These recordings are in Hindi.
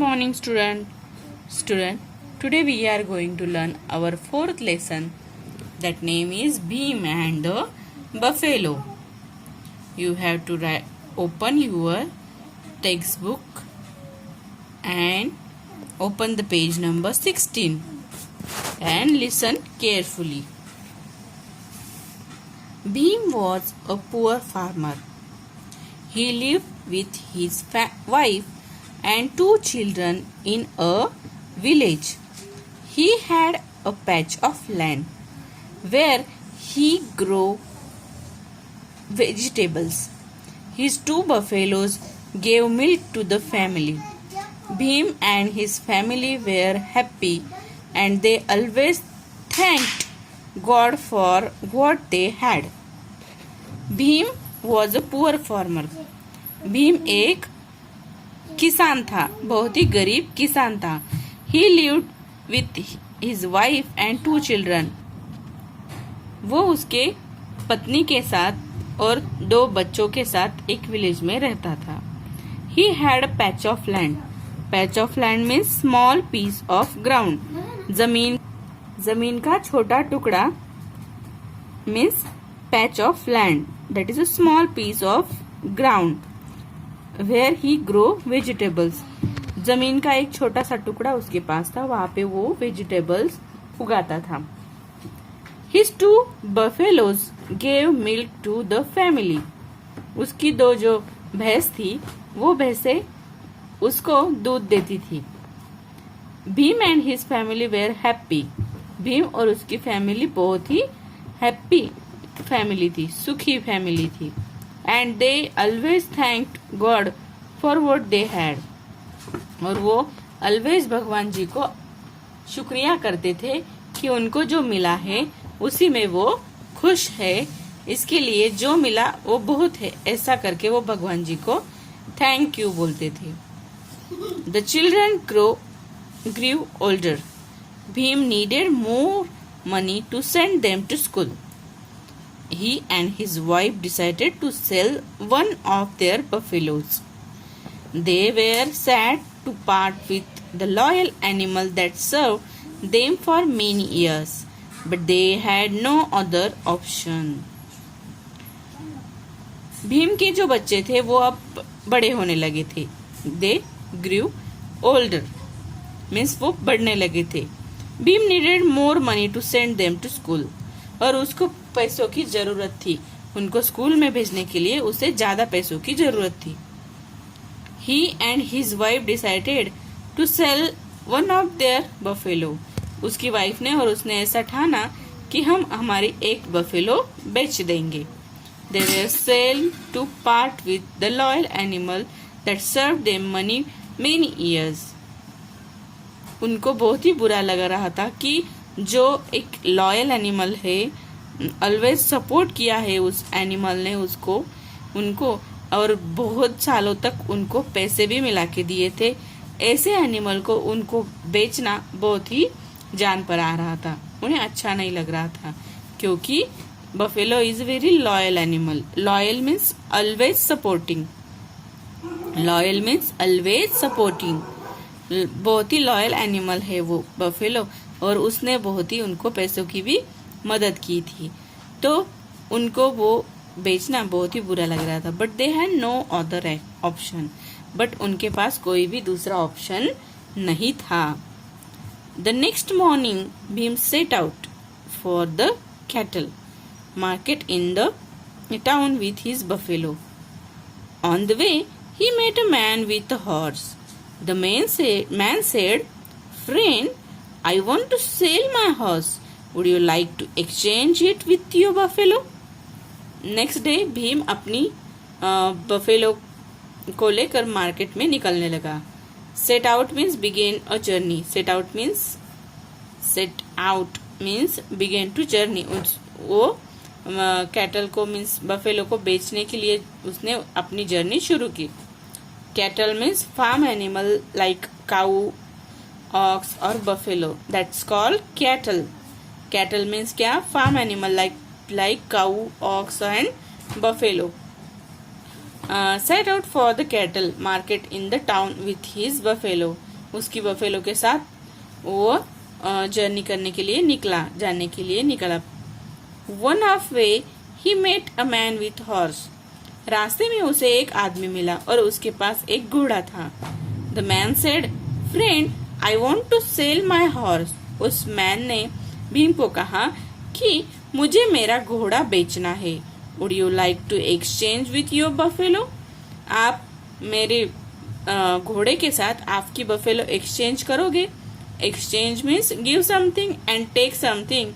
morning, student. Today we are going to learn our fourth lesson. That name is Bheem and the Buffalo. You have to open your textbook and open the page number 16 and listen carefully. Bheem was a poor farmer. He lived with his wife and 2 children in a village. He had a patch of land where he grew vegetables. His 2 buffaloes gave milk to the family. Bheem and his family were happy and they always thanked God for what they had. Bheem was a poor farmer. Bhim एक किसान था, बहुत ही गरीब किसान था. He lived with his wife and 2 children. वो उसके पत्नी के साथ और 2 बच्चों के साथ एक विलेज में रहता था. He had a patch of land. Patch of land means small piece of ground. जमीन का छोटा टुकड़ा means patch of land. That is a small piece of ground where he grow vegetables. जमीन का एक छोटा सा टुकड़ा उसके पास था, वहाँ पे वो वेजिटेबल्स उगाता था. His 2 buffaloes gave milk to the family. उसकी 2 जो भैंस थी वो भैंसे उसको दूध देती थी. Bhim and his family were happy. Bhim और उसकी फैमिली बहुत ही हैप्पी फैमिली थी, सुखी फैमिली थी. And they always thanked God for what they had. और वो ऑलवेज भगवान जी को शुक्रिया करते थे कि उनको जो मिला है उसी में वो खुश है. इसके लिए जो मिला वो बहुत है, ऐसा करके वो भगवान जी को थैंक यू बोलते थे. The children grew older. Bheem needed more money to send them to school. He and his wife decided to sell one of their buffaloes. They were sad to part with the loyal animal that served them for many years, but they had no other option. Bhim के जो बच्चे थे वो अब बड़े होने लगे थे. They grew older means वो बढ़ने लगे थे. Bheem needed more money to send them to school. और उसको पैसों की जरूरत थी, उनको स्कूल में भेजने के लिए उसे ज्यादा पैसों की जरूरत थी. He and his wife decided to sell one of their buffalo. उसकी वाइफ ने और उसने ऐसा ठाना कि हम हमारी एक बफेलो बेच देंगे. They were sold to part with the loyal animal that served them many years. उनको बहुत ही बुरा लग रहा था कि जो एक लॉयल एनिमल है, ऑलवेज सपोर्ट किया है उस एनिमल ने उसको, उनको, और बहुत सालों तक उनको पैसे भी मिला के दिए थे. ऐसे एनिमल को उनको बेचना बहुत ही जान पर आ रहा था, उन्हें अच्छा नहीं लग रहा था, क्योंकि buffalo is very loyal animal. Loyal means always supporting. Loyal means always supporting. बहुत ही लॉयल एनिमल है वो बफेलो, और उसने बहुत ही उनको पैसों की भी मदद की थी. तो उनको वो बेचना बहुत ही बुरा लग रहा था. But they had no other option. But उनके पास कोई भी दूसरा ऑप्शन नहीं था. The next morning Bhim set out for the cattle market in the town with his buffalo. On the way he met a man with a horse. The man said, "Friend, I want to sell my horse. Would you like to exchange it with your buffalo?" Next day, Bhim अपनी बफेलो को लेकर मार्केट में निकलने लगा. Set out means begin a journey. Set out means begin to journey. वो कैटल को मीन्स बफेलो को बेचने के लिए उसने अपनी जर्नी शुरू की. Cattle means farm animal like cow, ox or buffalo. That's called cattle. Cattle means क्या? Farm animal like cow, ox and buffalo. Set out for the cattle market in the town with his buffalo. उसकी बफेलो के साथ वो जर्नी करने के लिए जाने के लिए निकला। One of way he met a man with horse. रास्ते में उसे एक आदमी मिला और उसके पास एक घोड़ा था। The man said, friend, I want to sell my horse. उस मैन ने भीम को कहा कि मुझे मेरा घोड़ा बेचना है। Would you like to exchange with your buffalo? आप मेरे घोड़े के साथ आपकी बफेलो एक्सचेंज करोगे? Exchange means give something and take something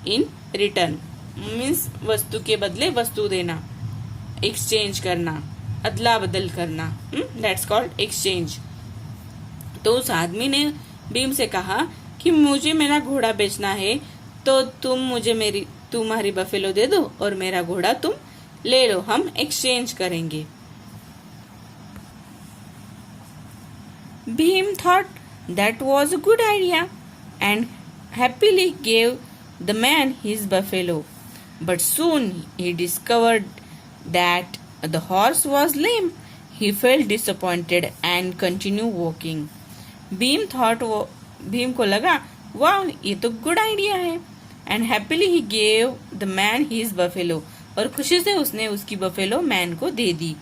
in return. Means वस्तु के बदले वस्तु देना, एक्सचेंज करना, अदला बदल करना, दैट्स कॉल्ड एक्सचेंज। तो उस आदमी ने भीम से कहा कि मुझे मेरा घोड़ा बेचना है, तो तुम मुझे तुम्हारी बफेलो दे दो और मेरा घोड़ा तुम ले लो, हम एक्सचेंज करेंगे। Bhim thought that was a good idea and happily gave the man his buffalo, but soon he discovered that the horse was lame. He felt disappointed and continued walking. Bhim को लगा, वाह, ये तो गुड आइडिया है। And happily he gave the man his buffalo. और खुशी से उसने उसकी बफेलो मैन को दे दी।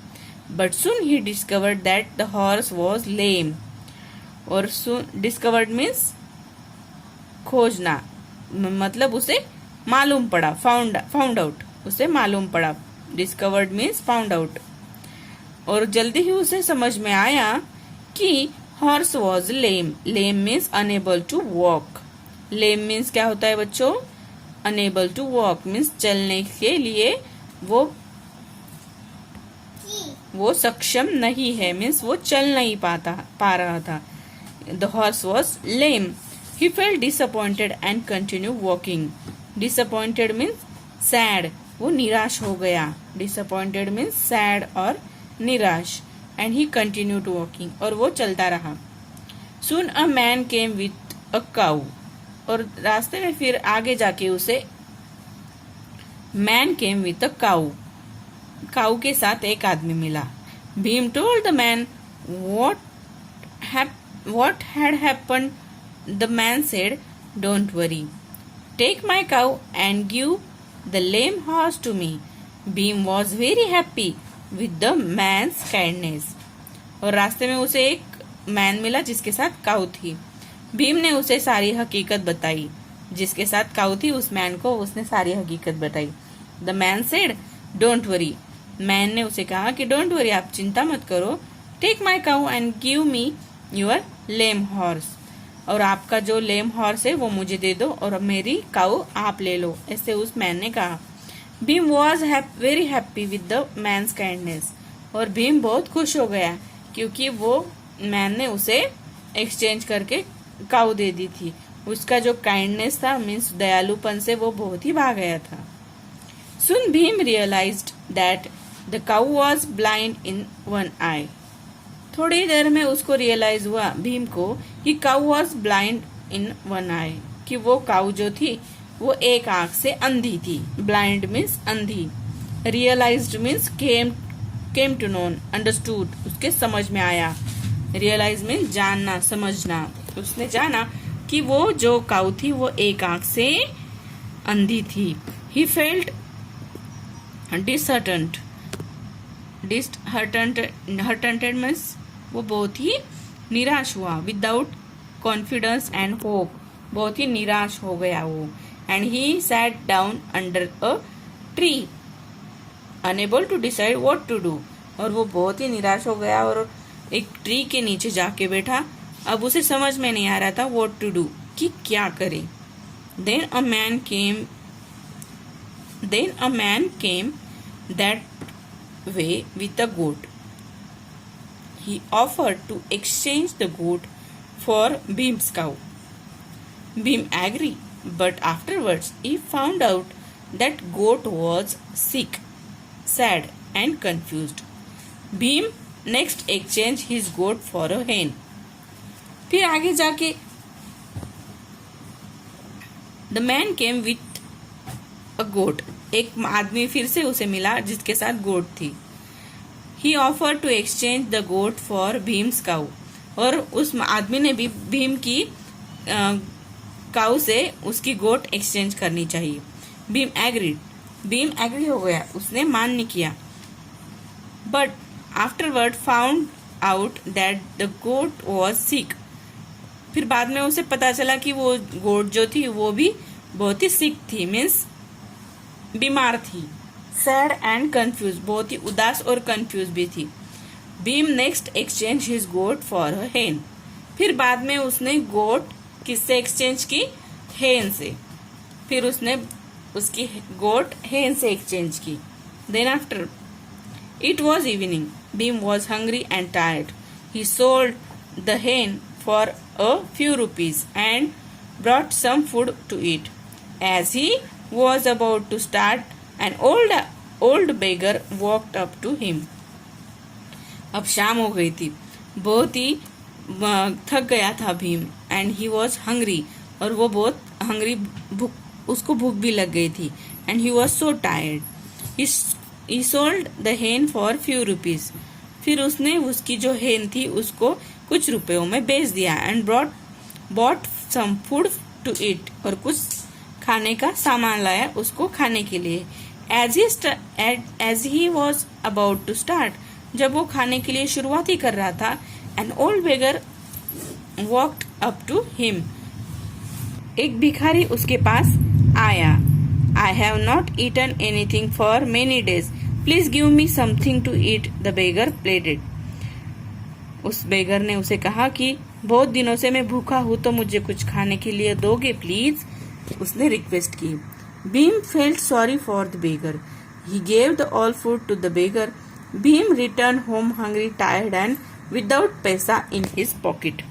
But soon he discovered that the horse was lame. और discovered means खोजना, मतलब उसे मालूम पड़ा, found out, उसे मालूम पड़ा। Discovered means found out. और जल्दी ही उसे समझ में आया कि horse was lame. Lame means unable to walk. Lame means क्या होता है बच्चों? अनेबल टू वॉक मीन्स चलने के लिए वो सक्षम नहीं है, मीन्स वो चल नहीं पा रहा था। The horse was lame. He felt disappointed and continue walking. Disappointed means sad, वो निराश हो गया। डिसअपॉइंटेड मीन्स सैड और निराश। एंड ही कंटिन्यूड वॉकिंग, और वो चलता रहा। Soon a man came with a cow. और रास्ते में फिर आगे जाके उसे मैन केम विथ अ काऊ, काऊ के साथ एक आदमी मिला। Bhim told the man what had happened. The man said, don't worry, take my cow and give the lame horse to me. Bhim was very happy with the man's kindness. और रास्ते में उसे एक मैन मिला जिसके साथ काऊ थी। भीम ने उसे सारी हकीकत बताई। जिसके साथ काऊ थी उस मैन को उसने सारी हकीकत बताई। The man said, don't worry. Man ने उसे कहा कि डोंट वरी, आप चिंता मत करो। Take my cow and give me your lame horse. और आपका जो लेम हॉर्स है वो मुझे दे दो और मेरी काऊ आप ले लो, ऐसे उस मैन ने कहा। Bhim was very happy with the man's kindness. और भीम बहुत खुश हो गया क्योंकि वो मैन ने उसे एक्सचेंज करके काऊ दे दी थी। उसका जो काइंडनेस था मीन्स दयालुपन से वो बहुत ही भाग गया था। Soon Bhim realised that the cow was blind in one eye. थोड़ी देर में उसको रियलाइज हुआ भीम को कि cow was blind in one eye, कि वो काऊ जो थी वो एक आंख से अंधी थी। ब्लाइंड मीन्स अंधी। Realised means came to known, understood, उसके समझ में आया। रियलाइज मीन्स जानना, समझना। उसने जाना कि वो जो काऊ थी वो एक आंख से अंधी थी। ही फेल्ट disheartened मीन्स वो बहुत ही निराश हुआ। विदाउट कॉन्फिडेंस एंड होप, बहुत ही निराश हो गया वो। And he sat down under a tree unable to decide what to do. और वो बहुत ही निराश हो गया और एक ट्री के नीचे जाके बैठा। अब उसे समझ में नहीं आ रहा था व्हाट टू डू, कि क्या करे। Then a man came that way with a goat. He offered to exchange the goat for Bhim's cow. Bhim agreed, but afterwards he found out that goat was sick, sad and confused. Bhim next exchanged his goat for a hen. फिर आगे जाके the man came with a goat. एक आदमी फिर से उसे मिला जिसके साथ गोट थी। He offered to exchange the goat for Bhim's cow. और उस आदमी ने भी भीम की काऊ से उसकी गोट एक्सचेंज करनी चाहिए। भीम एग्री हो गया, उसने मान्य किया। But afterward found out that the goat was sick. फिर बाद में उसे पता चला कि वो गोट जो थी वो भी बहुत ही सिक थी, मीन्स बीमार थी। सैड एंड कंफ्यूज, बहुत ही उदास और कंफ्यूज भी थी। Bhim next exchange his goat for a hen. फिर बाद में उसने गोट किससे एक्सचेंज की? हेन से। फिर उसने उसकी गोट हेन से एक्सचेंज की। Then after it was evening, Bhim was hungry and tired. He sold the hen for a few rupees and brought some food to eat. As he was about to start, an old beggar walked up to him. अब शाम हो गई थी, बहुत ही थक गया था Bhim, and he was hungry, और वो बहुत हंग्री, उसको भूख भी लग गई थी, and he was so tired. He sold the hen for few rupees. फिर उसने उसकी जो हेन थी उसको कुछ रुपयों में बेच दिया। And bought some food to eat, और कुछ खाने का सामान लाया उसको खाने के लिए। As he was about to start, जब वो खाने के लिए शुरुआत ही कर रहा था, an old beggar walked up to him. एक भिखारी उसके पास आया। I have not eaten anything for many days, please give me something to eat, the beggar pleaded. उस बेगर ने उसे कहा कि बहुत दिनों से मैं भूखा हूं, तो मुझे कुछ खाने के लिए दोगे प्लीज, उसने रिक्वेस्ट की। Bhim felt sorry for the beggar, he gave the all food to the beggar. Bhim return home hungry, tired and without पैसा इन हिज पॉकेट।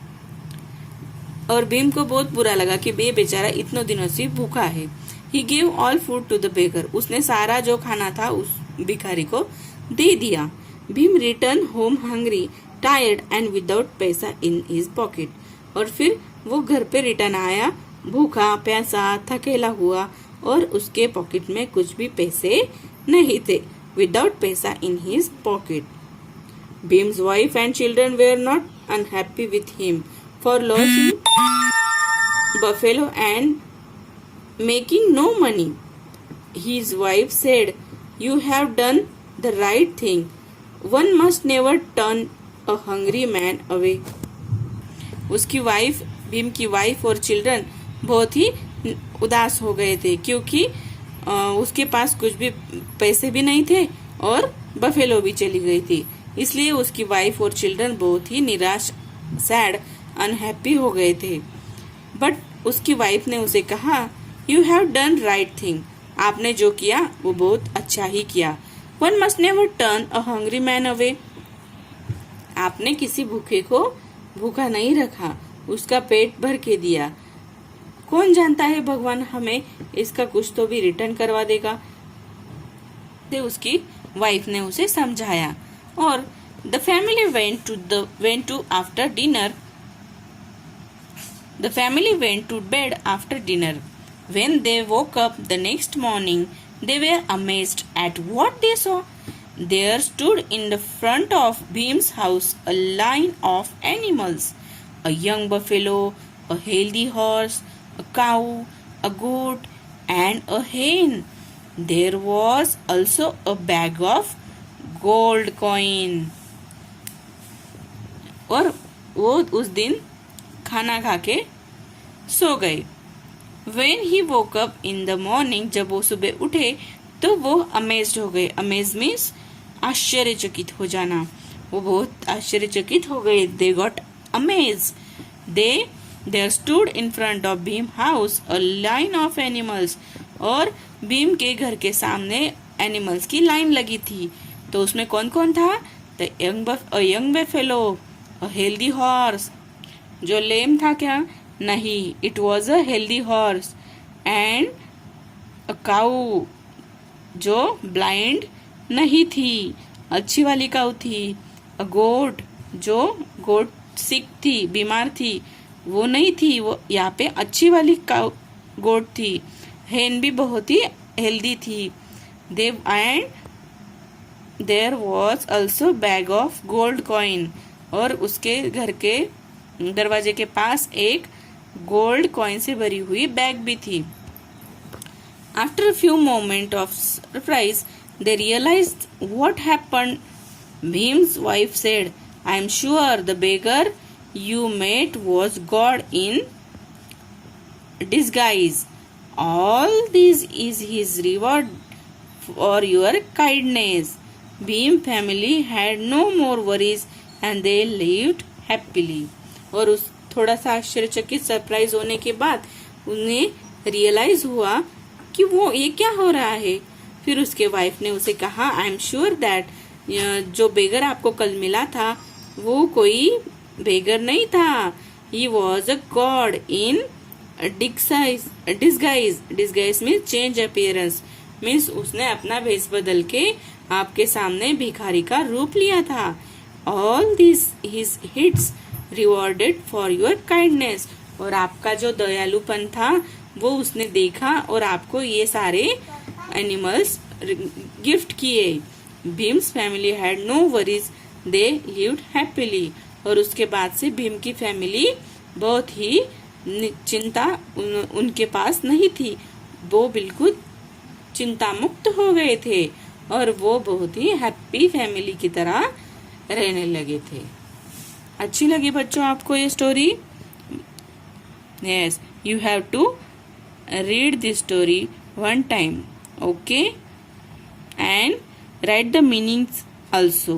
और भीम को बहुत बुरा लगा कि बे बेचारा इतने दिनों से भूखा है। He gave all food to the beggar, उसने सारा जो खाना था उस भिखारी को दे दिया। Bhim return home hungry, tired and without पैसा इन हिज पॉकेट। और फिर वो घर पे रिटर्न आया, भूखा प्यासा थकेला हुआ, और उसके पॉकेट में कुछ भी पैसे नहीं थे, विदाउट पैसा in his pocket. Bhim's wife and children were not unhappy with him for losing buffalo and making no money. His wife said, "You have done the right thing. One must never turn a hungry man away." उसकी वाइफ, भीम की वाइफ और चिल्ड्रन बहुत ही उदास हो गए थे, क्योंकि उसके पास कुछ भी पैसे भी नहीं थे और बफेलो भी चली गई थी। इसलिए उसकी वाइफ और चिल्ड्रन बहुत ही निराश, सैड, अनहैप्पी हो गए थे। बट उसकी वाइफ ने उसे कहा, you have done right thing, आपने जो किया वो बहुत अच्छा ही किया। One must never turn a hungry man away, आपने किसी भूखे को भूखा नहीं रखा, उसका पेट भर के दिया। कौन जानता है भगवान हमें इसका कुछ तो भी रिटर्न करवा देगा। उसकी वाइफ ने उसे समझाया। और the family went to after dinner. The family went to bed after dinner. When they woke up the next morning, they were amazed at what they saw. There stood in the front of Bhim's house a line of animals: a young buffalo, a healthy horse, a cow, a goat, and a hen. There was also a bag of gold coin. और वो उस दिन खाना खा के सो गए। When he woke up in the morning, जब वो सुबह उठे तो वो अमेज्ड हो गए। अमेज मीन्स आश्चर्यचकित हो जाना, वो बहुत आश्चर्यचकित हो गए। They got amazed. There stood in front of Bhim house a line of animals. और भीम के घर के सामने एनिमल्स की लाइन लगी थी। तो उसमें कौन कौन था? A young buffalo, a healthy horse, जो लेम था क्या? नहीं, it was a healthy horse. And a cow, जो ब्लाइंड नहीं थी, अच्छी वाली काऊ थी। अ गोट, जो गोट सिक थी, बीमार थी, वो नहीं थी, वो यहाँ पे अच्छी वाली काऊ गोट थी। हेन भी बहुत ही हेल्दी थी। And there was also bag of gold coin, और उसके घर के दरवाजे के पास एक गोल्ड कॉइन से भरी हुई बैग भी थी। After a few moments of surprise, they realized what happened. Bhim's wife said, I am sure the beggar you met was God in disguise. All this is his reward for your kindness. Bhim family had no more worries and they lived happily. और उस थोड़ा सा आश्चर्यचकित सरप्राइज होने के बाद उन्हें रियलाइज हुआ कि वो ये क्या हो रहा है। फिर उसके वाइफ ने उसे कहा, आई एम श्योर दैट जो बेगर आपको कल मिला था वो कोई बेगर नहीं था। He was a God in disguise. Disguise means change appearance, means उसने अपना भेष बदल के आपके सामने भिखारी का रूप लिया था। All this his hits rewarded for your kindness. और आपका जो दयालुपन था वो उसने देखा और आपको ये सारे एनिमल्स गिफ्ट किए। Bhim's family had no worries, they lived happily. और उसके बाद से भीम की फैमिली बहुत ही चिंता उनके पास नहीं थी, वो बिल्कुल चिंता मुक्त हो गए थे और वो बहुत ही हैप्पी फैमिली की तरह रहने लगे थे। अच्छी लगी बच्चों आपको ये story? Yes, you have to read this story one time, okay, and write the meanings also.